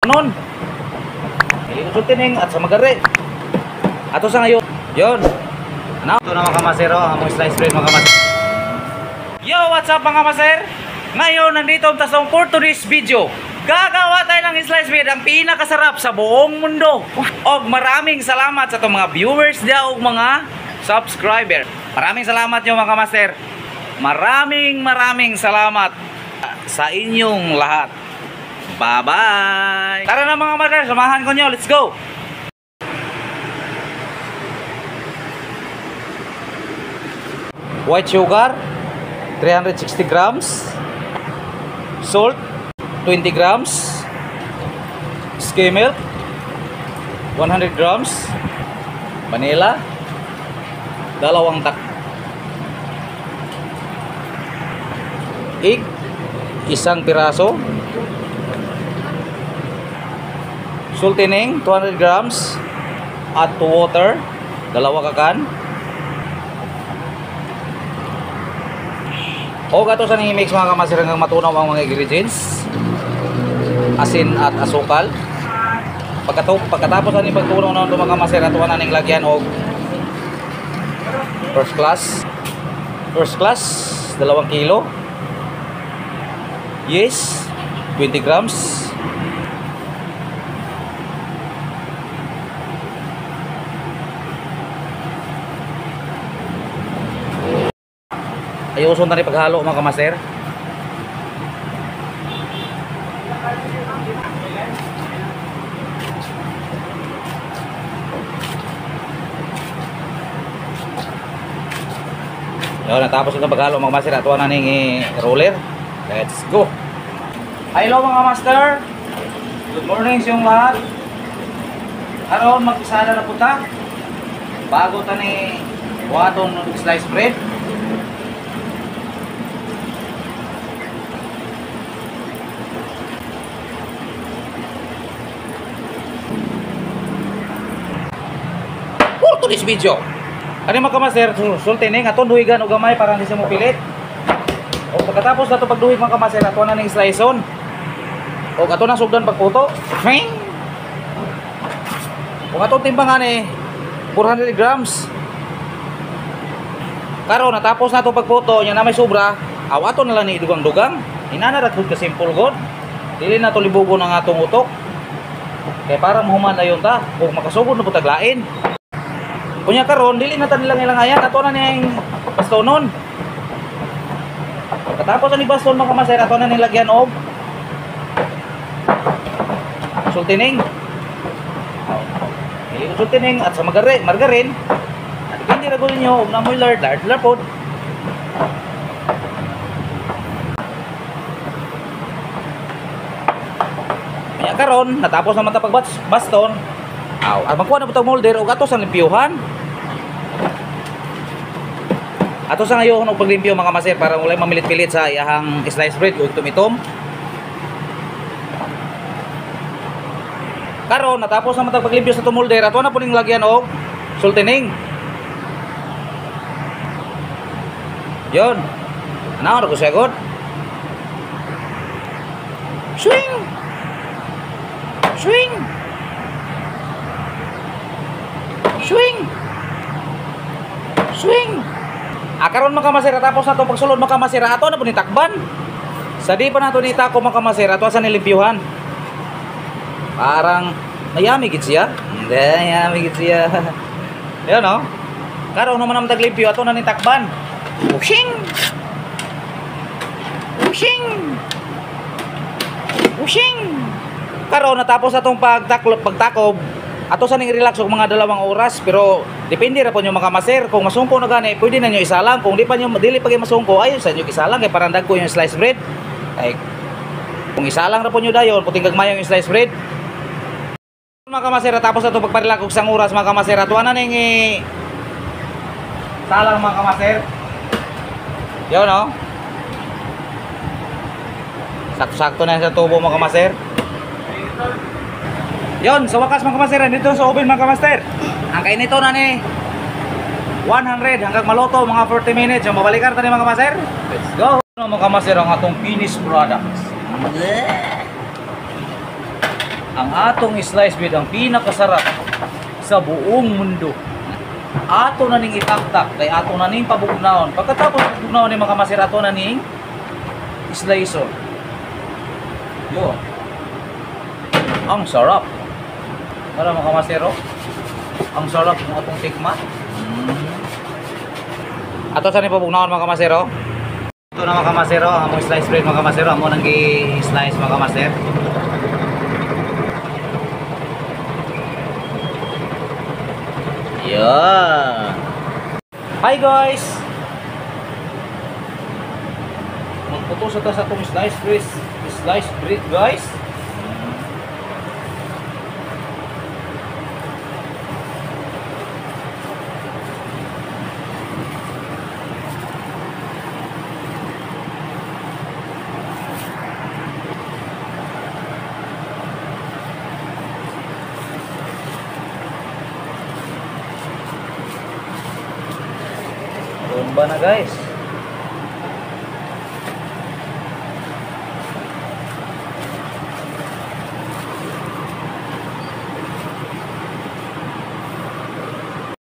nun. Sultining at sa magari. Ato sa ngayon. Yon. Ano? Ito na mga kamasero, ang among slice bread mga kamasero. Yo, what's up mga kamasero? Ngayon, nandito ang tasong for today's video. Gagawa tayo ng slice bread, ang pinakasarap sa buong mundo. Og maraming salamat sa itong mga viewers niya o mga subscriber. Maraming salamat nyo mga kamasero. Maraming salamat sa inyong lahat. Bye-bye! Tara na mga kamasero, samahan ko nyo. Let's go! White sugar 360 grams, salt 20 grams, skim milk 100 grams, vanilla 2 tak, egg 1 piraso, sultining 200 grams, add to water 2 kakan. O gato sa nang-mix mga kamasero hanggang matunaw ang mga ingredients, asin at asukal. Pagkatapos ani pagtunaw na mga kamasero, atuan na ning lagyan og first class 2 kilo, yes 20 grams, ayuson na rin paghalo mga kamaser. Yun, natapos itong paghalo mga kamaser. Atuan na ning roller. Let's go. Hello mga master, good morning sa inyong lahat. Aron mag-isala na punta bago tani waton slice bread. For this video, ano mga kamaser, sultining aton duhigan o gamay para hindi siya mapilit. O pagkatapos na ito pagduhig mga kamaser, ato na ning slice on o ato na sugdan pagputo. O ato timbangan 400 grams. Karon natapos na ito pagputo, nya na may sobra, aw ato na lang ni dugang-dugang. Inanarat gud ka simple god. Dili na to libugon ang atong utok. Kaya para mahuman na yun ta, o makasugod na po taglain. Kunya karon dili na tan nilang ilangayan, ato na ning bastonon. Pagkatapos ni baston mga kamaser, ato na ning lagyan og sultining. Sultining at sa margarin. At depende ra gud ninyo og namoy lard pod. Kunya karon natapos naman ta pagbaston. At magkuha na po itong molder o ato sa limpiyuhan. Ato sa ngayon og paglimpyo mga kamaser para walay mamilit-pilit sa iyahang slice bread o tumitom. Karon natapos naman itong paglimpyo sa itong molder, ato na po ning lagyan og sultining. Yon. Ano ko siya god? Swing! Swing! Swing! Swing! Karon mga kamaser, tapos na itong pagsulod mga kamaser, ato na po nitakban. Sa di pa na ito nitako mga kamaser, ato sa nilimpyuhan. Parang mayami gid siya. Hindi, mayami gid siya. Yan o. Karon naman naman taglimpyo, ato na nitakban. Ushing! Ushing! Ushing! Karon natapos na itong pagtakob, ato sa ning relax og mga 2 oras, pero depende ra po nyo mga kamaser. Kung masungko na gani, pwede na nyo isalang. Kung di pa nyo dili pa gyud masungko, ayon sa nyo isalang kay parang dagko yung slice bread. Ay kung isalang ra po nyo dayon, puting gagmay yung slice bread. Mga kamaser, tapos na ito pagparilak og 1 oras mga kamaser, atuan na ning salang mga kamaser. Yo no. Sakto-sakto na sa tubo mga kamaser. Yon, sa wakas mga kamaster, dito sa oven mga kamaster. Ang kainito na ni 100 hanggang maluto mga 40 minutes. Yung babalikan tayo mga kamaster. Let's go! Mga kamaster, ang atong finished products. ang atong slice bread ang pinakasarap sa buong mundo. Ato na ning itaktak, kay ato na ning pabugnaon. Pagkatapos pabugnaon ni mga kamaser, ato na ning slice. Yo. Ang sarap. Para mga kamasero. Ang sarap ng atong tikma. Ato sa ni pabugnaon mga kamasero. Ito na mga kamasero, ang among slice bread mga kamasero, amo nang gi-slice mga kamaser. Yeah. Hi guys. Magputo sa ta sa atong slice bread guys. Bomba na guys.